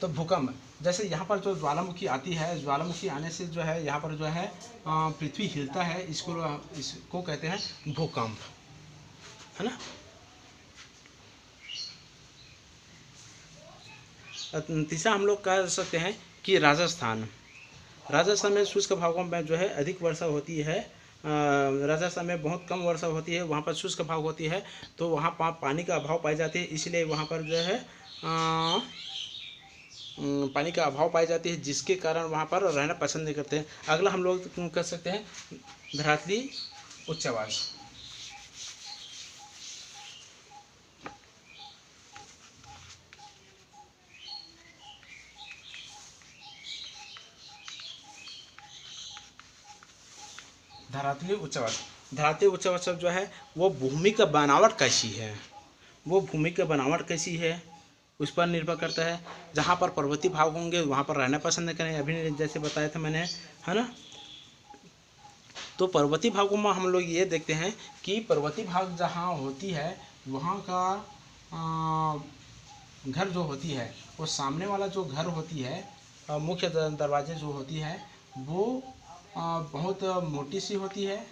तो भूकंप, जैसे यहाँ पर जो ज्वालामुखी आती है, ज्वालामुखी आने से जो है यहाँ पर जो है पृथ्वी हिलता है, इसको कहते हैं भूकंप, है ना। तीसरा हम लोग कह सकते हैं कि राजस्थान में शुष्क भागों में जो है अधिक वर्षा होती है। राजस्थान में बहुत कम वर्षा होती है, वहाँ पर शुष्क भाग होती है, तो वहाँ पानी का अभाव पाई जाती है, इसलिए वहाँ पर जो है पानी का अभाव पाई जाती है, जिसके कारण वहाँ पर रहना पसंद नहीं करते हैं। अगला हम लोग कर सकते हैं धरातली उच्चवास। धरातली उच्चवास जो है वो भूमि का बनावट कैसी है, उस पर निर्भर करता है। जहाँ पर पर्वतीय भाग होंगे वहाँ पर रहना पसंद करें, अभी जैसे बताया था मैंने, है ना। तो पर्वतीय भागों में हम लोग ये देखते हैं कि पर्वतीय भाग जहाँ होती है वहाँ का घर जो होती है, वो सामने वाला जो घर होती है, मुख्य दरवाजे जो होती है वो बहुत मोटी सी होती है।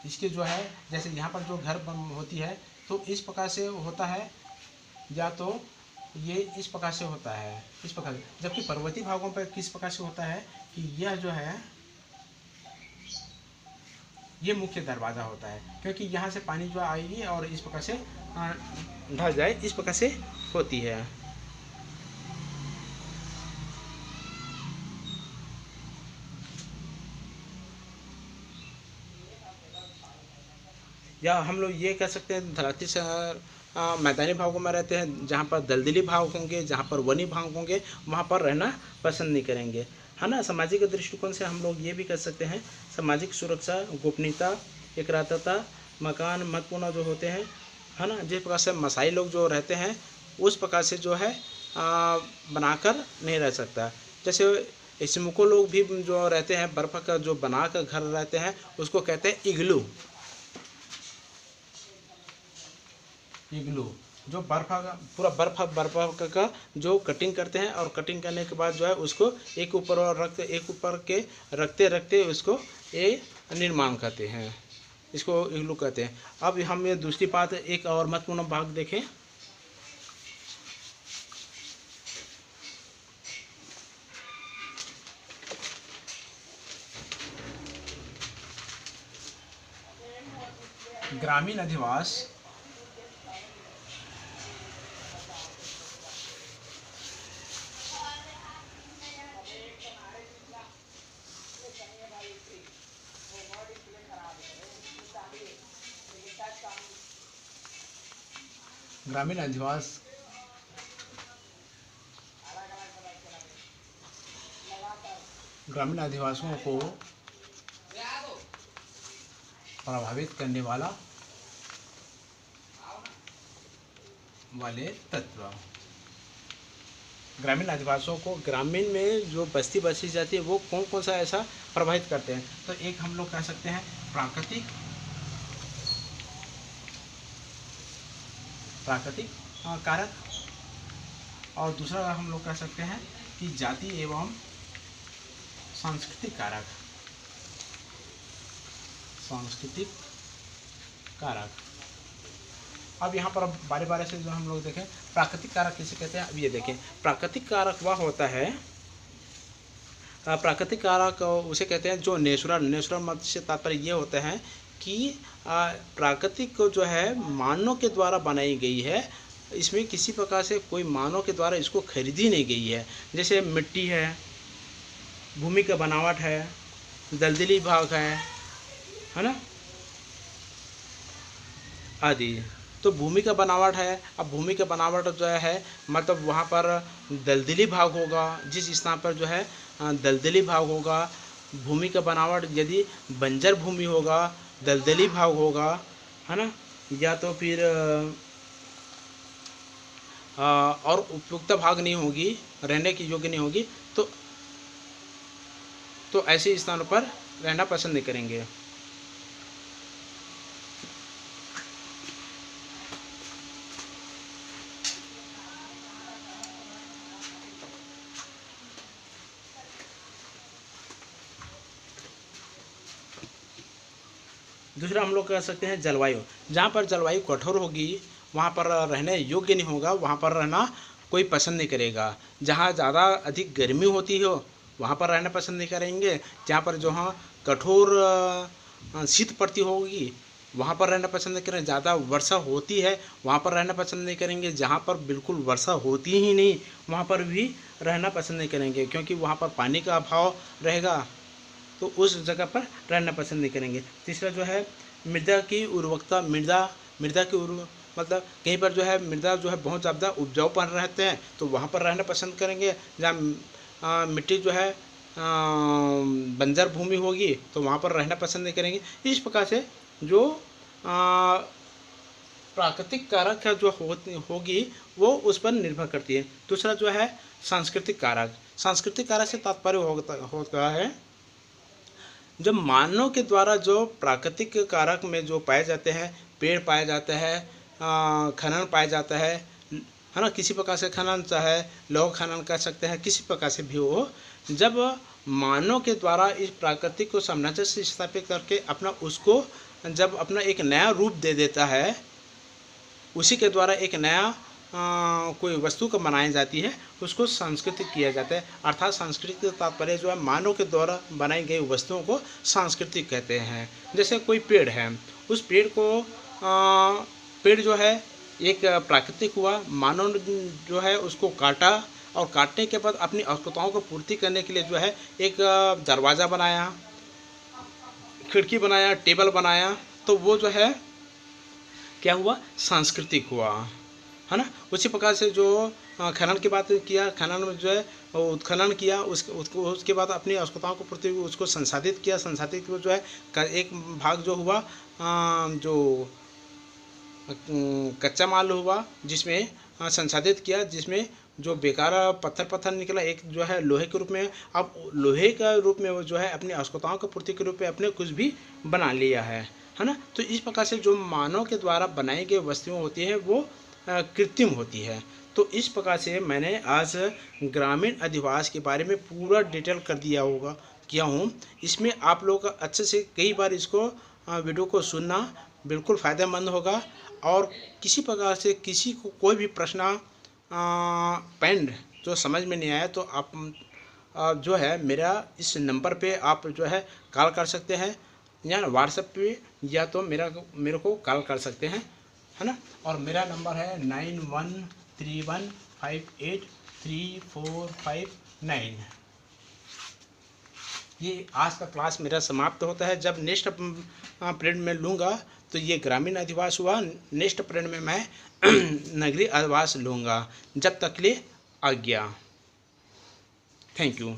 इसके जो है जैसे यहाँ पर जो घर होती है तो इस प्रकार से होता है, या तो ये इस प्रकार से होता है, इस प्रकार से। जबकि पर्वतीय भागों पर किस प्रकार से होता है कि यह जो है ये मुख्य दरवाज़ा होता है, क्योंकि यहाँ से पानी जो आएगी और इस प्रकार से ढल जाए, इस प्रकार से होती है। या हम लोग ये कह सकते हैं धरातली शहर मैदानी भागों में रहते हैं, जहाँ पर दलदली भाग होंगे, जहाँ पर वनी भाग होंगे, वहाँ पर रहना पसंद नहीं करेंगे, है ना। सामाजिक दृष्टिकोण से हम लोग ये भी कर सकते हैं, सामाजिक सुरक्षा, गोपनीयता, एकरात्रता, मकान महत्वपूर्ण जो होते हैं, है ना। जिस प्रकार से मसाई लोग जो रहते हैं उस प्रकार से जो है बनाकर नहीं रह सकता। जैसे इस्मुको लोग भी जो रहते हैं बर्फ़ का जो बना कर घर रहते हैं उसको कहते हैं इग्लू। इग्लू जो पूरा बर्फ का जो कटिंग करते हैं, और कटिंग करने के बाद जो है उसको एक ऊपर के रखते रखते उसको ये निर्माण करते हैं, इसको इग्लू कहते हैं। अब हम ये दूसरी बात एक और महत्वपूर्ण भाग देखें, ग्रामीण अधिवास। ग्रामीण अधिवासियों को प्रभावित करने वाले तत्व। ग्रामीण अधिवासियों को ग्रामीण में जो बस्ती बसी जाती है वो कौन कौन सा ऐसा प्रभावित करते हैं, तो एक हम लोग कह सकते हैं प्राकृतिक कारक, और दूसरा हम लोग कह सकते हैं कि जाति एवं सांस्कृतिक कारक। अब यहाँ पर बारी बारी से जो हम लोग देखें प्राकृतिक कारक किसे कहते हैं। अब ये देखें, प्राकृतिक कारक वह होता है, प्राकृतिक कारक उसे कहते हैं जो नेचुरल मत से तात्पर्य ये होता है कि प्राकृतिक को जो है मानव के द्वारा बनाई गई है, इसमें किसी प्रकार से कोई मानव के द्वारा इसको खरीदी नहीं गई है। जैसे मिट्टी है, भूमि का बनावट है, दलदली भाग है ना, आदि। तो भूमि का बनावट है, अब भूमि का बनावट जो है मतलब वहाँ पर दलदली भाग होगा, जिस स्थान पर जो है दलदली भाग होगा, भूमि का बनावट यदि बंजर भूमि होगा दलदली भाग होगा, है ना, या तो फिर और उपयुक्त भाग नहीं होगी, रहने की योग्य नहीं होगी, तो ऐसे स्थानों पर रहना पसंद नहीं करेंगे। दूसरा हम लोग कह सकते हैं जलवायु। जहाँ पर जलवायु कठोर होगी वहाँ पर रहने योग्य नहीं होगा, वहाँ पर रहना कोई पसंद नहीं करेगा। जहाँ ज़्यादा अधिक गर्मी होती हो वहाँ पर रहना पसंद नहीं करेंगे। जहाँ पर जो हाँ कठोर शीत पड़ती होगी वहाँ पर रहना पसंद नहीं करेंगे। ज़्यादा वर्षा होती है वहाँ पर रहना पसंद नहीं करेंगे। जहाँ पर बिल्कुल वर्षा होती ही नहीं वहाँ पर भी रहना पसंद नहीं करेंगे, क्योंकि वहाँ पर पानी का अभाव रहेगा, तो उस जगह पर रहना पसंद नहीं करेंगे। तीसरा जो है मृदा की उर्वरकता। मृदा की मतलब कहीं पर जो है मृदा जो है बहुत ज़्यादा उपजाऊपन रहते हैं तो वहाँ पर रहना पसंद करेंगे। जहाँ मिट्टी जो है बंजर भूमि होगी तो वहाँ पर रहना पसंद नहीं करेंगे। इस प्रकार से जो प्राकृतिक कारक है जो होगी वो उस पर निर्भर करती है। दूसरा जो है सांस्कृतिक कारक। सांस्कृतिक कारक से तात्पर्य होता है जब मानव के द्वारा जो प्राकृतिक कारक में जो पाए जाते हैं, पेड़ पाए जाते हैं, खनन पाया जाता है ना, किसी प्रकार से खनन, चाहे लौह खनन कह सकते हैं, किसी प्रकार से भी हो, जब मानव के द्वारा इस प्राकृतिक को सामंजस्य स्थापित करके अपना उसको जब अपना एक नया रूप दे देता है, उसी के द्वारा एक नया कोई वस्तु को बनाई जाती है, उसको सांस्कृतिक किया जाता है। अर्थात सांस्कृतिक तात्पर्य जो है मानव के द्वारा बनाई गई वस्तुओं को सांस्कृतिक कहते हैं। जैसे कोई पेड़ है, उस पेड़ को पेड़ जो है एक प्राकृतिक हुआ, मानव जो है उसको काटा और काटने के बाद अपनी आवश्यकताओं को पूर्ति करने के लिए जो है एक दरवाज़ा बनाया, खिड़की बनाया, टेबल बनाया, तो वो जो है क्या हुआ, सांस्कृतिक हुआ, है ना। उसी प्रकार से जो खनन की बात किया, खनन में जो है उत्खनन किया, उसके बाद अपनी आवश्यकताओं को पूर्ति उसको संसाधित किया, संसाधित जो है एक भाग जो हुआ जो कच्चा माल हुआ जिसमें संसाधित किया, जिसमें जो बेकार पत्थर निकला, एक जो है लोहे के रूप में, अब लोहे का रूप में वो जो है अपनी आवश्यकताओं की पूर्ति के रूप में अपने कुछ भी बना लिया है ना। तो इस प्रकार से जो मानव के द्वारा बनाई गई वस्तुएं होती हैं वो कृत्रिम होती है। तो इस प्रकार से मैंने आज ग्रामीण अधिवास के बारे में पूरा डिटेल कर किया हूँ। इसमें आप लोग अच्छे से कई बार इसको वीडियो को सुनना बिल्कुल फ़ायदेमंद होगा। और किसी प्रकार से किसी को कोई भी प्रश्न पॉइंट जो समझ में नहीं आया तो आप जो है मेरा इस नंबर पे आप जो है कॉल कर सकते हैं, या व्हाट्सएप पे, या तो मेरे को कॉल कर सकते हैं, है ना। और मेरा नंबर है 9131583459। ये आज का क्लास मेरा समाप्त होता है। जब नेक्स्ट पीरियड में लूँगा तो ये ग्रामीण अधिवास हुआ, नेक्स्ट पीरियड में मैं नगरीय अधिवास लूँगा। जब तक ले आज्ञा। Thank you.